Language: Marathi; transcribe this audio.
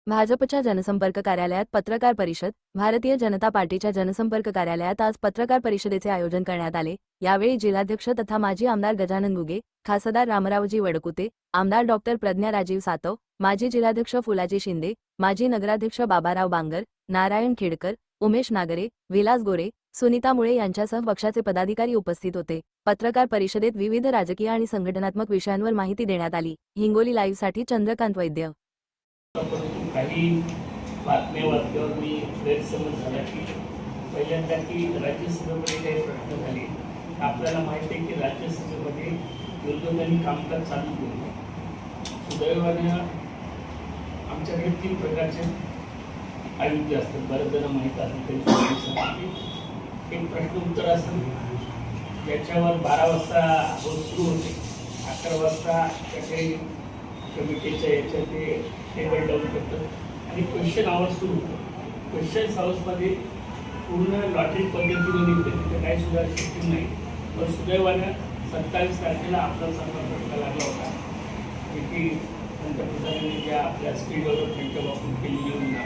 भाजपच्या जनसंपर्क कार्यालयात पत्रकार परिषद. भारतीय जनता पार्टीच्या जनसंपर्क कार्यालयात आज पत्रकार परिषदेचे आयोजन करण्यात आले. यावेळी जिल्हाध्यक्ष तथा माजी आमदार गजानन गुगे, खासदार रामरावजी वडकुते, आमदार डॉक्टर प्रज्ञा राजीव सातव, माजी जिल्हाध्यक्ष फुलाजी शिंदे, माजी नगराध्यक्ष बाबाराव बांगर, नारायण खेडकर, उमेश नागरे, विलास गोरे, सुनीता मुळे यांच्यासह पक्षाचे पदाधिकारी उपस्थित होते. पत्रकार परिषदेत विविध राजकीय आणि संघटनात्मक विषयांवर माहिती देण्यात आली. हिंगोली लाईव्हसाठी चंद्रकांत वैद्य. काही बातम्या वाचल्यावर मी गैरसमज झाला की पहिल्यांदा की राज्यसभेमध्ये काही प्रश्न झाले. आपल्याला माहिती आहे की राज्यसभेमध्ये विरोधकांनी कामकाज चालू केलं. सुदैवाने आमच्याकडे 3 प्रकारचे आयुक्त असतात. बरेच जण माहीत असेल. एक प्रश्न उत्तर असतं ज्याच्यावर 12 वाजता सुरू होते, 11 वाजता त्याचे कमिटीच्या याच्या ते टेबल डाऊन करतात आणि क्वेश्चन आवर्स सुरू होतं. क्वेश्चन आवर्समध्ये पूर्ण लॉटरी पद्धतीने निघते, तिथे काही सुद्धा सिस्टीम नाही. पण सुदैवानं 27 तारखेला आपला चांगला फटका लागला होता की पंतप्रधानांनी ज्या आपल्या स्पीडवर त्यांच्या वापरून केलेली योजना